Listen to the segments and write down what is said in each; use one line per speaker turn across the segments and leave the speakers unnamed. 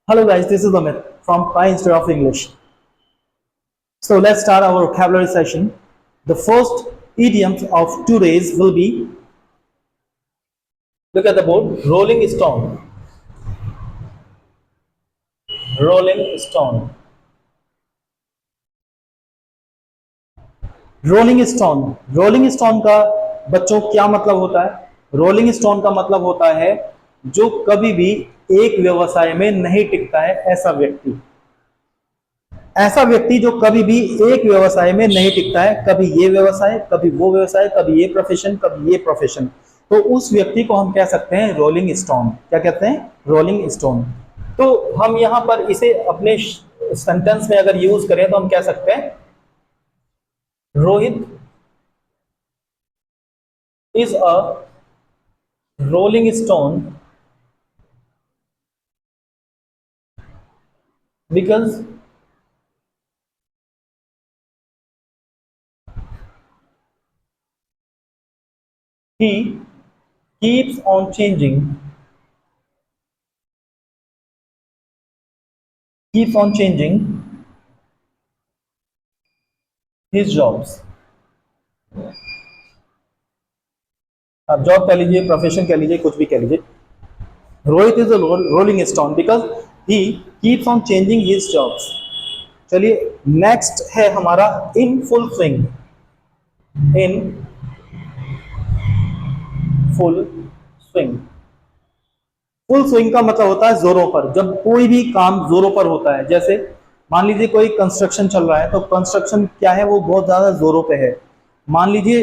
Hello guys, this is Amit from Pi Institute of English. So let's start our vocabulary session. The first idioms of today's will be, look at the board, rolling stone. Rolling stone. Rolling stone. Rolling stone का बच्चों क्या मतलब होता है? Rolling stone का मतलब होता है जो कभी भी एक व्यवसाय में नहीं टिकता है, ऐसा व्यक्ति। ऐसा व्यक्ति जो कभी भी एक व्यवसाय में नहीं टिकता है, कभी ये व्यवसाय, कभी वो व्यवसाय, कभी ये प्रोफेशन, कभी ये प्रोफेशन, तो उस व्यक्ति को हम कह सकते हैं रोलिंग स्टोन। क्या कहते हैं? Rolling stone. तो हम यहां पर इसे अपने सेंटेंस में अगर यूज करें तो हम कह सकते हैं Rohit is a rolling stone because he keeps on changing his jobs। आप जॉब कह लीजिए, प्रोफेशन कह लीजिए, कुछ भी कह लीजिए। Rohit is a rolling stone because he keeps on changing his jobs. चलिए नेक्स्ट है हमारा इन full swing. In full swing. Full swing का मतलब होता है जोरों पर। जब कोई भी काम जोरों पर होता है, जैसे मान लीजिए कोई कंस्ट्रक्शन चल रहा है, तो कंस्ट्रक्शन क्या है, वो बहुत ज्यादा जोरों पे है। मान लीजिए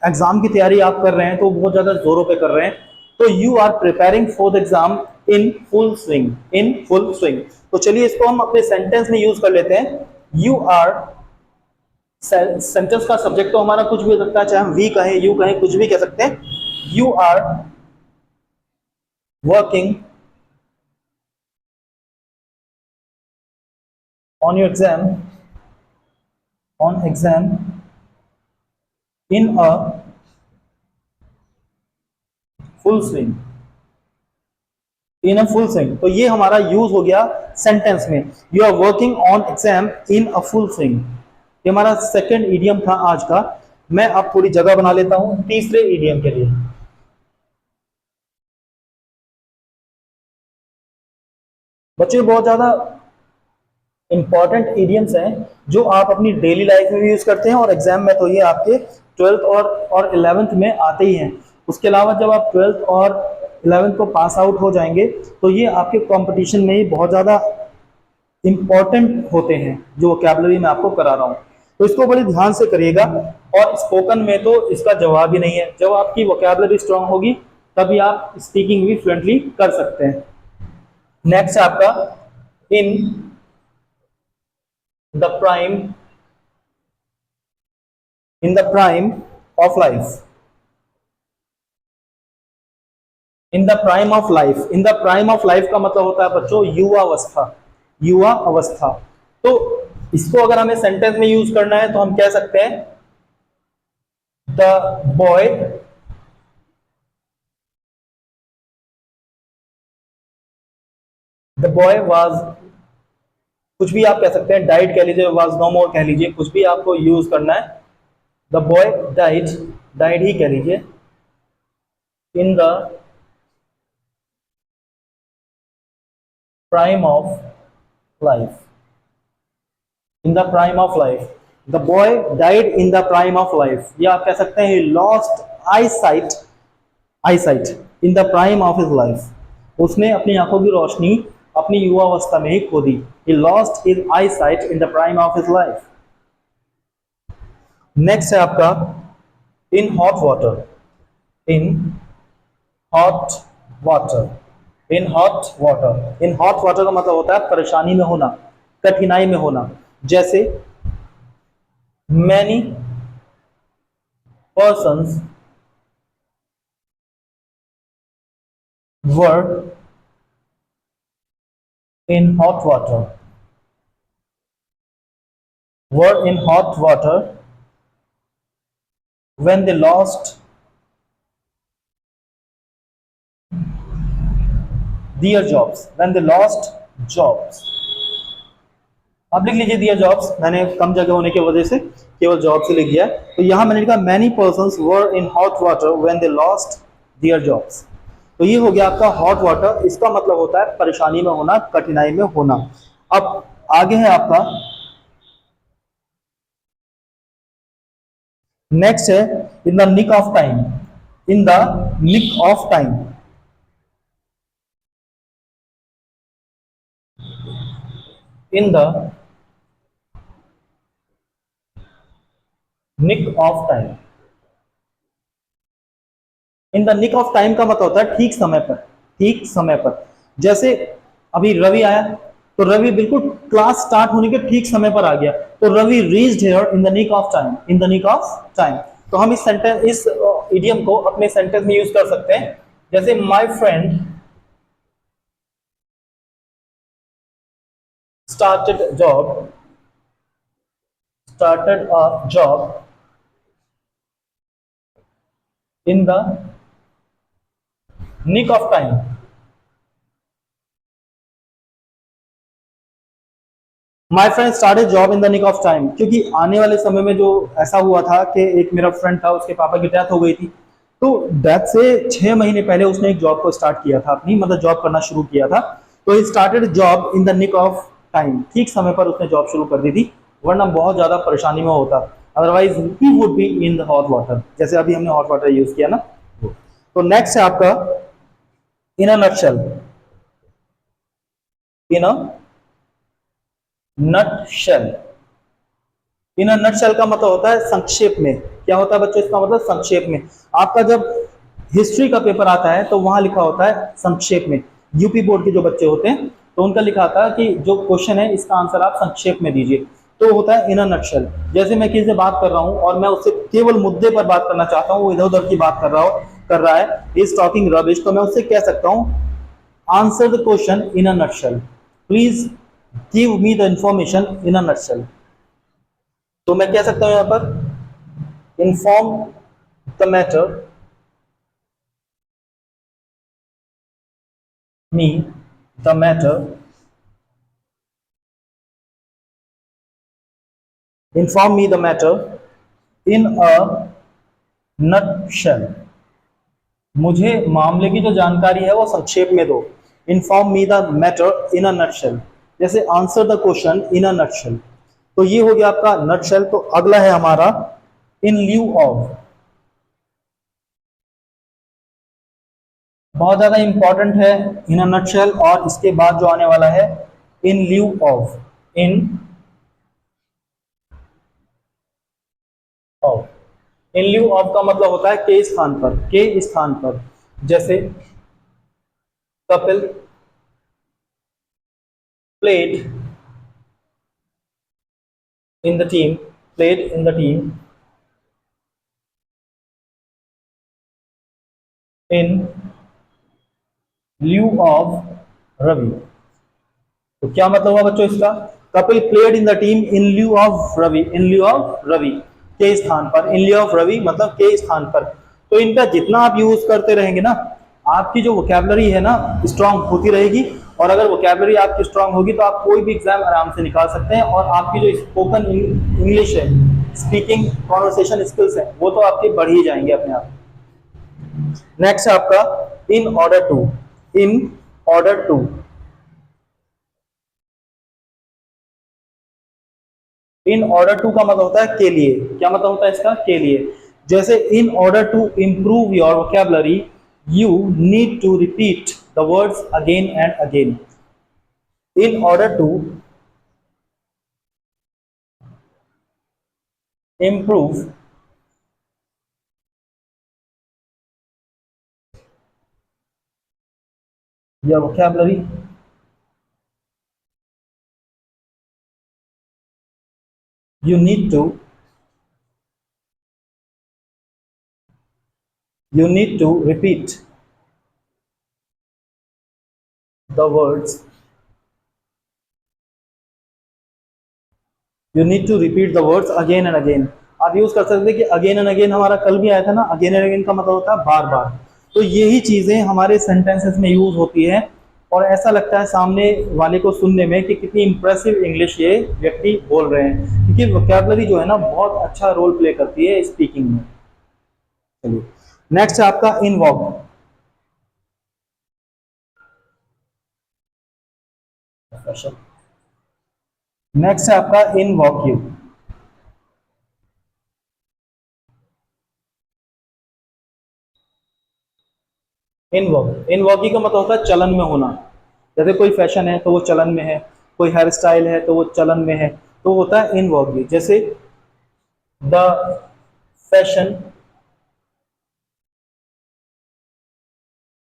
एग्जाम की तैयारी आप कर रहे हैं, तो बहुत ज्यादा जोरों पे कर रहे हैं, तो you are preparing for the exam in full swing. In full swing. तो चलिए इसको हम अपने सेंटेंस में यूज कर लेते हैं। यू आर, सेंटेंस का सब्जेक्ट तो हमारा कुछ भी हो सकता है, चाहे हम वी कहें, यू कहें, कुछ भी कह सकते हैं। You are working on your exam in a full swing। In a full swing, तो ये हमारा यूज हो गया सेंटेंस में। You are working on exam in a full swing. ये हमारा सेकंड इडियम था आज का। मैं अब थोड़ी जगह बना लेता हूं तीसरे इडियम के लिए। बच्चे बहुत ज्यादा इंपॉर्टेंट इडियम्स हैं जो आप अपनी डेली लाइफ में भी यूज करते हैं, और एग्जाम में तो ये आपके ट्वेल्थ और इलेवेंथ में आते ही हैं। उसके अलावा जब आप ट्वेल्थ और इलेवेंथ को पास आउट हो जाएंगे, तो ये आपके कंपटीशन में ही बहुत ज़्यादा इंपॉर्टेंट होते हैं, जो वोकैबुलरी मैं आपको करा रहा हूँ। तो इसको बड़े ध्यान से करिएगा। और स्पोकन में तो इसका जवाब ही नहीं है। जब आपकी वोकैबुलरी स्ट्रांग होगी तभी आप स्पीकिंग भी फ्लुएंटली कर सकते हैं। नेक्स्ट है आपका इन the prime, in the prime of life. In the prime of life. In the prime of life का मतलब होता है बच्चों युवा अवस्था। युवा अवस्था। तो इसको अगर हमें सेंटेंस में यूज करना है तो हम कह सकते हैं the boy the boy was, कुछ भी आप कह सकते हैं, डाइड कह लीजिए, वाज नो मोर कह लीजिए, कुछ भी आपको यूज करना है। द बॉय डाइड, डाइड ही कह लीजिए, इन the prime of life. In the prime of life. The boy died in the prime of life, या आप कह सकते हैं lost I site, I site in the prime of his life. उसने अपनी आंखों की रोशनी अपनी युवावस्था में ही खो दी। He lost his eyesight in the prime of his life. Next है आपका in hot water. In hot water. In hot water. In hot water का मतलब होता है परेशानी में होना, कठिनाई में होना। जैसे many persons were in hot water, were in hot water when they lost their jobs, when they lost jobs. अब लिख लीजिए दियर जॉब्स, मैंने कम जगह होने की वजह से केवल जॉब से लिख दिया। तो यहां मैंने लिखा many persons were in hot water when they lost their jobs. तो ये हो गया आपका हॉट वाटर, इसका मतलब होता है परेशानी में होना, कठिनाई में होना। अब आगे है आपका नेक्स्ट है in the nick of time. In the nick of time, in the nick of time. In the nick of time का मतलब होता है ठीक समय पर, ठीक समय पर। जैसे अभी रवि आया, तो रवि बिल्कुल क्लास स्टार्ट होने के ठीक समय पर आ गया, तो Ravi reached here in the nick of time, in the nick of time. तो हम इस सेंटेंस, इस इडियम को अपने सेंटेंस में यूज कर सकते हैं। जैसे my friend started job, started a job in the nick of time। My friend started job in the nick of time, क्योंकि आने वाले समय में जो ऐसा हुआ था कि एक मेरा फ्रेंड था, उसके पापा की डेथ हो गई थी। तो डेथ से 6 महीने पहले उसने एक जॉब को स्टार्ट किया था, अपनी मतलब जॉब करना शुरू किया था। तो he started job in the nick of time, ठीक समय पर उसने जॉब शुरू कर दी थी, वरना बहुत ज्यादा परेशानी में होता, otherwise he would be in the hot water, जैसे अभी हमने हॉट वाटर यूज किया ना। तो नेक्स्ट है आपका in a nutshell. In a nutshell, in nutshell का मतलब होता है संक्षेप में। क्या होता है बच्चों इसका मतलब? संक्षेप में। आपका जब हिस्ट्री का पेपर आता है तो वहां लिखा होता है संक्षेप में। यूपी बोर्ड के जो बच्चे होते हैं तो उनका लिखा आता है कि जो क्वेश्चन है इसका आंसर आप संक्षेप में दीजिए, तो होता है इन नटशेल। जैसे मैं किसी से बात कर रहा हूं और मैं उससे केवल मुद्दे पर बात करना चाहता हूं, वो इधर उधर की बात कर रहा है, इज टॉकिंग रबिश, तो मैं उससे कह सकता हूं answer the question in a nutshell, please give me the information in a nutshell. तो मैं कह सकता हूं यहां पर inform the matter me the matter, inform me the matter in a nutshell. मुझे मामले की जो जानकारी है वो संक्षेप में दो। Inform me the matter in a nutshell, जैसे answer the question in a nutshell. तो ये हो गया आपका नटशेल। तो अगला है हमारा इन ल्यू ऑफ। बहुत ज्यादा इंपॉर्टेंट है इन अ नटशेल, और इसके बाद जो आने वाला है in lieu of. In of, in lieu of का मतलब होता है के स्थान पर, के स्थान पर। जैसे Kapil played in the team, played in the team in lieu of Ravi. तो क्या मतलब हुआ बच्चों इसका? Kapil played in the team in lieu of Ravi, in lieu of Ravi, के स्थान पर। इन ल्यू ऑफ रवि मतलब के स्थान पर। तो इनका जितना आप यूज करते रहेंगे ना, आपकी जो वोकैबुलरी है ना स्ट्रांग होती रहेगी। और अगर वोकैबुलरी आपकी स्ट्रांग होगी तो आप कोई भी एग्जाम आराम से निकाल सकते हैं, और आपकी जो स्पोकन इंग्लिश है, स्पीकिंग कॉन्वर्सेशन स्किल्स है, वो तो आपके बढ़ ही जाएंगे अपने आप। नेक्स्ट है आपका in order to. In order to, in order to का मतलब होता है के लिए। क्या मतलब होता है इसका? के लिए। जैसे in order to improve your vocabulary you need to repeat the words again and again. In order to improve your vocabulary you need to you need to repeat the words, you need to repeat the words again and again। आप use कर सकते हैं कि again and again, हमारा कल भी आया था ना, अगेन एंड अगेन का मतलब होता है बार बार। तो यही चीजें हमारे सेंटेंसेस में यूज होती है और ऐसा लगता है सामने वाले को सुनने में कि कितनी इंप्रेसिव इंग्लिश ये व्यक्ति बोल रहे हैं, क्योंकि वोकैबुलरी जो है ना बहुत अच्छा रोल प्ले करती है स्पीकिंग में। चलिए, नेक्स्ट है आपका इनवॉक। नेक्स्ट है आपका इनवॉक्यू। इनवॉकी का मतलब होता है चलन में होना। जैसे कोई फैशन है तो वो चलन में है, कोई हेयर स्टाइल है तो वो चलन में है, तो होता है इनवॉकी। जैसे द फैशन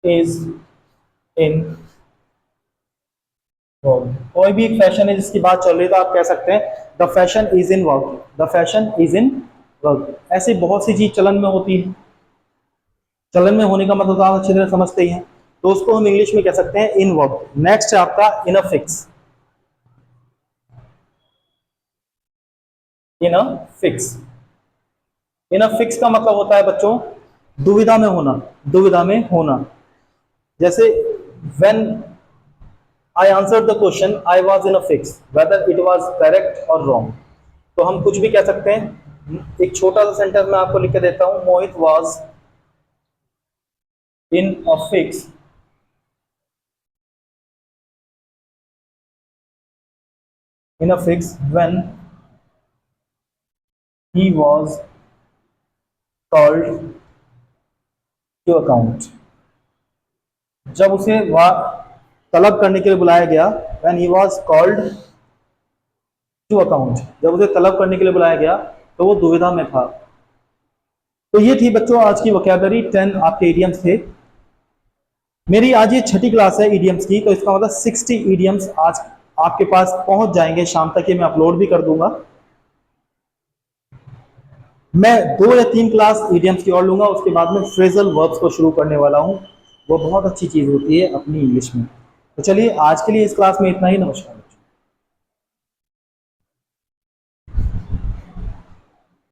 इज इन वॉग। कोई भी एक फैशन है जिसकी बात चल रही है तो आप कह सकते हैं the fashion is in vogue, the fashion is in vogue. ऐसी बहुत सी चीज चलन में होती है। चलन में होने का मतलब तो आप अच्छी तरह समझते ही हैं, तो उसको हम इंग्लिश में कह सकते हैं इन वॉग। नेक्स्ट है आपका इनफिक्स। इनफिक्स, इनफिक्स का मतलब होता है बच्चों दुविधा में होना, दुविधा में होना। जैसे when I answer the question I was in a fix whether it was correct और रॉन्ग। तो हम कुछ भी कह सकते हैं। एक छोटा सा सेंटेंस मैं आपको लिख के देता हूं, Mohit was in a fix when he was called to account. जब उसे वह तलब करने के लिए बुलाया गया, when he was called to account, जब उसे तलब करने के लिए बुलाया गया तो वो दुविधा में था। तो ये थी बच्चों आज की वोकैबुलरी 10 आपके इडियम्स थे। मेरी आज ये छठी क्लास है इडियम्स की, तो इसका मतलब 60 इडियम्स आज आपके पास पहुंच जाएंगे शाम तक, ये मैं अपलोड भी कर दूंगा। मैं 2 या 3 क्लास इडियम्स की और लूंगा, उसके बाद में फ्रेजल वर्ब्स को शुरू करने वाला हूं। वो बहुत अच्छी चीज होती है अपनी इंग्लिश में। तो चलिए आज के लिए इस क्लास में इतना ही। नमस्कार।